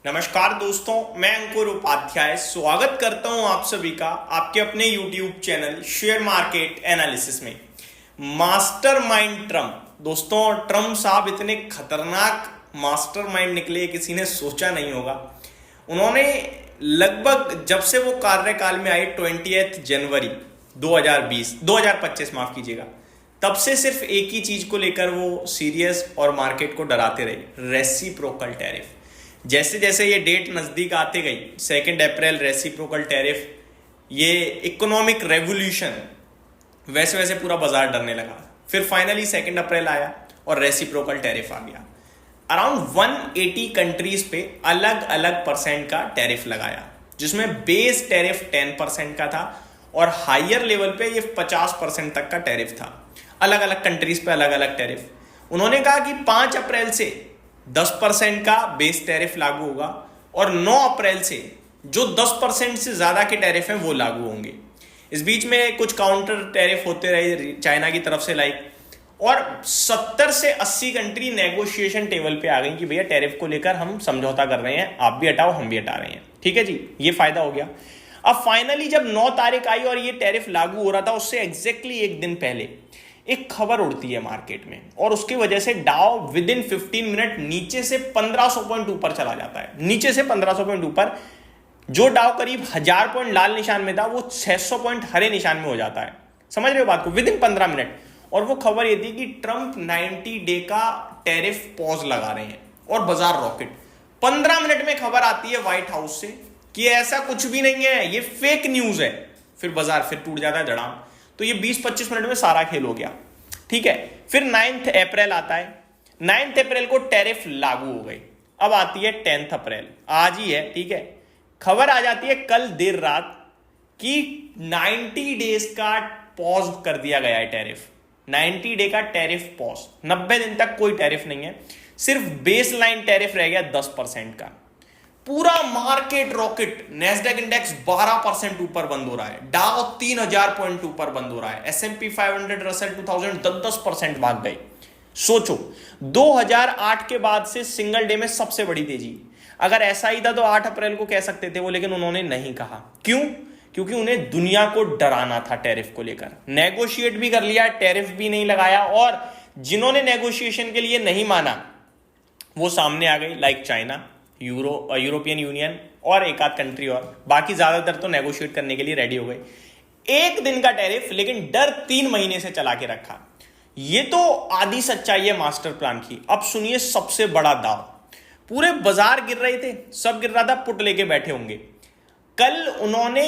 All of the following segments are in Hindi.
नमस्कार दोस्तों, मैं अंकुर उपाध्याय स्वागत करता हूं आप सभी का आपके अपने YouTube channel share market analysis में। Mastermind Trump. दोस्तों, ट्रम्प साहब इतने खतरनाक मास्टरमाइंड निकले, किसी ने सोचा नहीं होगा। उन्होंने लगभग जब से वो कार्यकाल में आए 20 जनवरी 2025 माफ कीजिएगा, तब से सिर्फ एक ही चीज को लेकर वो सीरियस और मार्केट को डराते रहे, रेसिप्रोकल टैरिफ। जैसे जैसे ये डेट नजदीक आते गई, 2 अप्रैल रेसिप्रोकल टैरिफ, ये इकोनॉमिक रेवोल्यूशन, वैसे वैसे पूरा बाजार डरने लगा। फिर फाइनली 2 अप्रैल आया और रेसिप्रोकल टैरिफ आ गया। अराउंड 180 कंट्रीज पे अलग अलग परसेंट का टैरिफ लगाया, जिसमें बेस टैरिफ 10% का था और हायर लेवल पे ये 50% तक का टैरिफ था। अलग अलग कंट्रीज पे अलग अलग टैरिफ। उन्होंने कहा कि 5 अप्रैल से 10% का बेस टैरिफ लागू होगा और 9 अप्रैल से जो 10% से ज्यादा के टैरिफ हैं वो लागू होंगे। इस बीच में कुछ काउंटर टैरिफ होते रहे चाइना की तरफ से और 70 से 80 कंट्री नेगोशिएशन टेबल पे आ गई कि भैया टैरिफ को लेकर हम समझौता कर रहे हैं, आप भी हटाओ हम भी हटा रहे हैं। ठीक है जी, ये फायदा हो गया। अब फाइनली जब 9 तारीख आई और ये टैरिफ लागू हो रहा था, उससे एग्जैक्टली एक दिन पहले एक खबर उड़ती है मार्केट में और उसकी वजह से डाउ विद इन 15 मिनट नीचे से 1500 पॉइंट ऊपर चला जाता है। नीचे से 1500 पॉइंट ऊपर, जो डाउ करीब 1000 पॉइंट लाल निशान में था, वो 600 पॉइंट हरे निशान में हो जाता है। समझ रहे हो बात को? With in 15 minute. और वो खबर ये थी कि ट्रंप 90 डे का टैरिफ पॉज लगा रहे हैं और बाजार रॉकेट। 15 मिनट में खबर आती है व्हाइट हाउस से कि ऐसा कुछ भी नहीं है, ये फेक न्यूज है। फिर बाजार फिर टूट जाता है धड़ाम। तो ये 20-25 मिनट में सारा खेल हो गया। ठीक है, फिर 9 अप्रैल आता है। 9 अप्रैल को टैरिफ लागू हो गई। अब आती है 10 अप्रैल, आज ही है। ठीक है, खबर आ जाती है कल देर रात कि 90 डेज का पॉज कर दिया गया है टैरिफ। 90 डे का टैरिफ पॉज, 90 दिन तक कोई टैरिफ नहीं है, सिर्फ बेस लाइन टैरिफ रह गया 10% का। पूरा मार्केट रॉकेट। नेस्डैक इंडेक्स 12% ऊपर बंद हो रहा है, डाउ 3000 पॉइंट ऊपर बंद हो रहा है, S&P 500 रसेल 2000 10% भाग गए। सोचो, 2008 के बाद से सिंगल डे में सबसे बड़ी तेजी। अगर ऐसा ही था तो 8 अप्रैल को कह सकते थे वो, लेकिन उन्होंने नहीं कहा। क्यों? क्योंकि उन्हें दुनिया को डराना था टैरिफ को लेकर। नेगोशिएट भी कर लिया, टैरिफ भी नहीं लगाया, और जिन्होंने नेगोशिएशन के लिए नहीं माना वो सामने आ गई, लाइक चाइना, यूरोपियन यूनियन और एक आध कंट्री और। बाकी ज्यादातर तो नेगोशिएट करने के लिए रेडी हो गए। एक दिन का टैरिफ, लेकिन डर 3 महीने से चला के रखा। ये तो आधी सच्चाई है मास्टर प्लान की। अब सुनिए सबसे बड़ा दाव। पूरे बाजार गिर रहे थे, सब गिर रहा था, पुट लेके बैठे होंगे। कल उन्होंने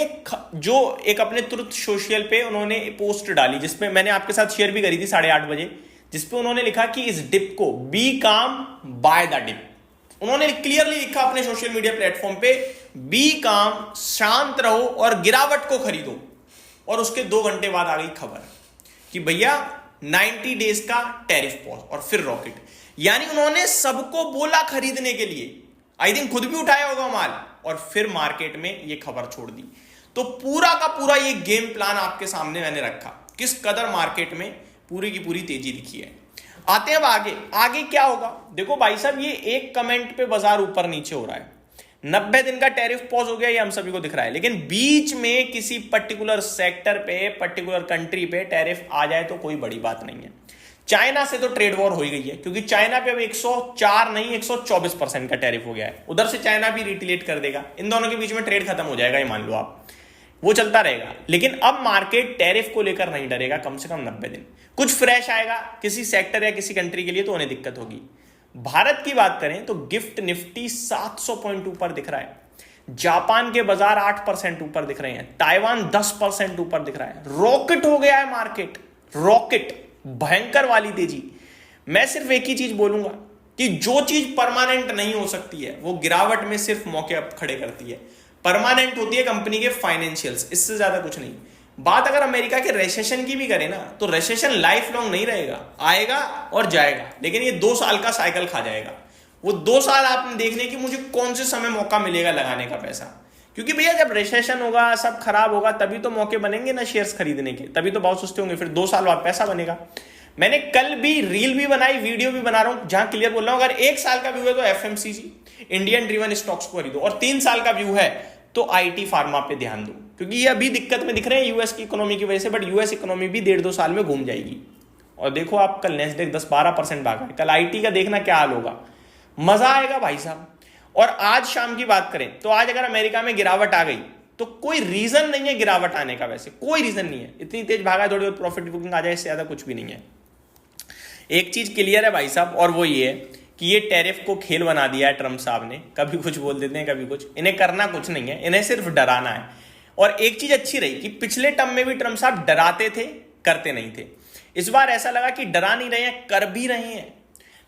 जो एक अपने तुरंत सोशल पे उन्होंने पोस्ट डाली, जिसमें मैंने आपके साथ शेयर भी करी थी 8:30 बजे, जिसपे उन्होंने लिखा कि इस डिप को बी काम बाय द डिप। उन्होंने क्लियरली लिखा अपने सोशल मीडिया प्लेटफॉर्म पे, बी काम, शांत रहो और गिरावट को खरीदो। और उसके 2 घंटे बाद आ गई खबर कि भैया 90 डेज का टैरिफ पॉज और फिर रॉकेट। यानी उन्होंने सबको बोला खरीदने के लिए, आई थिंक खुद भी उठाया होगा माल, और फिर मार्केट में ये खबर छोड़ दी। तो पूरा का पूरा ये गेम प्लान आपके सामने मैंने रखा, किस कदर मार्केट में पूरी की पूरी तेजी दिखी है। आते हैं अब आगे। आगे क्या होगा? देखो भाई साहब, ये एक कमेंट पे बाजार ऊपर नीचे हो रहा है। 90 दिन का टैरिफ पॉज हो गया, ये हम सभी को दिख रहा है, लेकिन बीच में किसी पर्टिकुलर सेक्टर पे, पर्टिकुलर कंट्री पे टैरिफ आ जाए तो कोई बड़ी बात नहीं है। चाइना से तो ट्रेड वॉर हो ही गई है, क्योंकि चाइना पे अब 104 नहीं 124% का टैरिफ हो गया है। उधर से चाइना भी रिटेलिएट कर देगा, इन दोनों के बीच में ट्रेड खत्म हो जाएगा, ये मान लो आप, वो चलता रहेगा। लेकिन अब मार्केट टैरिफ को लेकर नहीं डरेगा, कम से कम 90 दिन। कुछ फ्रेश आएगा किसी सेक्टर या किसी कंट्री के लिए तो उन्हें दिक्कत होगी। भारत की बात करें तो गिफ्ट निफ्टी 700 पॉइंट ऊपर दिख रहा है, जापान के बाजार 8% ऊपर दिख रहे हैं, ताइवान 10% ऊपर दिख रहा है। रॉकेट हो गया है मार्केट, रॉकेट, भयंकर वाली तेजी। मैं सिर्फ एक ही चीज बोलूंगा कि जो चीज परमानेंट नहीं हो सकती है वो गिरावट में सिर्फ मौके खड़े करती है। परमानेंट होती है कंपनी के फाइनेंशियल्स, इससे ज्यादा कुछ नहीं। बात अगर अमेरिका के रेसेशन की भी करें ना, तो रेसेशन लाइफ लॉन्ग नहीं रहेगा, आएगा और जाएगा, लेकिन ये 2 साल का साइकिल खा जाएगा। वो 2 साल आपने देखने की मुझे कौन से समय मौका मिलेगा लगाने का पैसा, क्योंकि भैया जब रेसेशन होगा, सब खराब होगा, तभी तो मौके बनेंगे ना शेयर्स खरीदने के, तभी तो बहुत सस्ते होंगे, फिर 2 साल बाद पैसा बनेगा। मैंने कल भी रील भी बनाई, वीडियो भी बना रहा हूं, जहां क्लियर बोल रहा हूं, अगर 1 साल का व्यू है तो एफएमसीजी इंडियन ड्रिवन स्टॉक्स को खरीदो, और 3 साल का व्यू है तो आईटी फार्मा पे ध्यान दो, क्योंकि ये अभी दिक्कत में दिख रहे हैं यूएस की इकोनॉमी की वजह से, बट यूएस इकोनॉमी भी 1.5-2 साल में घूम जाएगी। और देखो आप कल नेस्डेक 10-12% भागा, कल आईटी का देखना क्या हाल होगा, मजा आएगा भाई साहब। और आज शाम की बात करें तो आज अगर अमेरिका में गिरावट आ गई तो कोई रीजन नहीं है गिरावट आने का, वैसे कोई रीजन नहीं है, इतनी तेज भागा, थोड़ी बहुत प्रॉफिट बुकिंग आ जाए, इससे ज्यादा कुछ भी नहीं है। एक चीज क्लियर है भाई साहब, और वो ये है कि ये टैरिफ को खेल बना दिया है ट्रंप साहब ने, कभी कुछ बोल देते हैं कभी कुछ, इन्हें करना कुछ नहीं है, इन्हें सिर्फ डराना है। और एक चीज अच्छी रही कि पिछले टर्म में भी ट्रंप साहब डराते थे, करते नहीं थे। इस बार ऐसा लगा कि डरा नहीं रहे हैं, कर भी रहे हैं,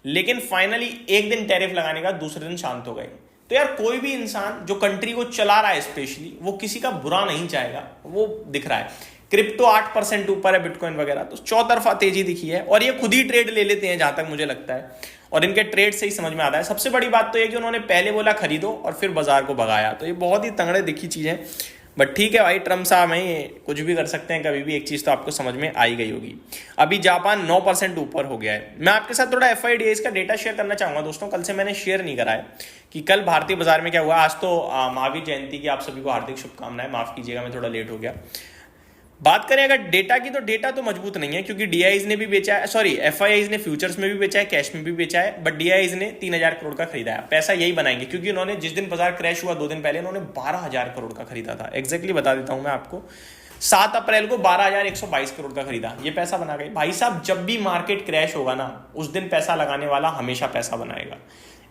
लेकिन फाइनली एक दिन टैरिफ लगाने का दूसरे दिन शांत हो गए। तो यार कोई भी इंसान जो कंट्री को चला रहा है स्पेशली, वो किसी का बुरा नहीं चाहेगा, वो दिख रहा है। क्रिप्टो 8% ऊपर है, बिटकॉइन वगैरह, तो चौतरफा तेजी दिखी है, और ये खुद ही ट्रेड ले लेते हैं जहां तक मुझे लगता है, और इनके ट्रेड से ही समझ में आता है। सबसे बड़ी बात तो ये कि उन्होंने पहले बोला खरीदो और फिर बाजार को भगाया, तो ये बहुत ही तगड़े दिखी चीज है। बट ठीक है भाई, ट्रम्प साहब हैं, कुछ भी कर सकते हैं कभी भी। एक चीज तो आपको समझ में आई गई होगी, अभी जापान 9% ऊपर हो गया है। मैं आपके साथ थोड़ा FIDs का डेटा शेयर करना चाहूंगा दोस्तों, कल से मैंने शेयर नहीं करा है कि कल भारतीय बाजार में क्या हुआ। आज तो महावीर जयंती की आप सभी को हार्दिक शुभकामनाएं, माफ कीजिएगा मैं थोड़ा लेट हो गया। बात करें अगर डेटा की, तो डेटा तो मजबूत नहीं है, क्योंकि DIs ने भी बेचा है, सॉरी FIIs ने फ्यूचर्स में भी बेचा है, कैश में भी बेचा है, बट DIs ने 3000 करोड़ का खरीदा है। पैसा यही बनाएंगे, क्योंकि उन्होंने जिस दिन बाजार क्रैश हुआ 2 दिन पहले, उन्होंने 12000 करोड़ का खरीदा था। एग्जैक्टली बता देता हूं मैं आपको, 7 अप्रैल को 12122 करोड़ का खरीदा, ये पैसा बना गए भाई साहब। जब भी मार्केट क्रैश होगा ना, उस दिन पैसा लगाने वाला हमेशा पैसा बनाएगा,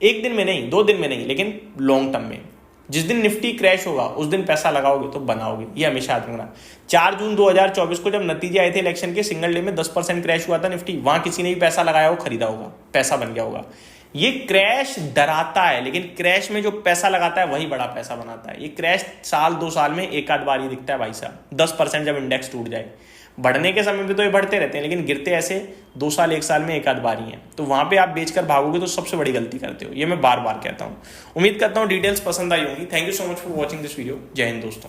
एक दिन में नहीं, 2 दिन में नहीं, लेकिन लॉन्ग टर्म में। जिस दिन निफ्टी क्रैश होगा उस दिन पैसा लगाओगे तो बनाओगे, ये हमेशा याद रखना। 4 जून 2024 को जब नतीजे आए थे इलेक्शन के, सिंगल डे में 10% क्रैश हुआ था निफ्टी, वहां किसी ने भी पैसा लगाया हो, खरीदा होगा, पैसा बन गया होगा। ये क्रैश डराता है, लेकिन क्रैश में जो पैसा लगाता है वही बड़ा पैसा बनाता है। ये क्रैश साल 2 साल में एक आध बार ही दिखता है भाई साहब, 10% जब इंडेक्स टूट जाए। बढ़ने के समय पे तो ये बढ़ते रहते हैं, लेकिन गिरते ऐसे 2 साल 1 साल में एक आध बार ही है। तो वहां पे आप बेचकर भागोगे तो सबसे बड़ी गलती करते हो, ये मैं बार बार कहता हूं। उम्मीद करता हूं डिटेल्स पसंद आई होंगी। Thank you so much for watching this video. जय हिंद दोस्तों।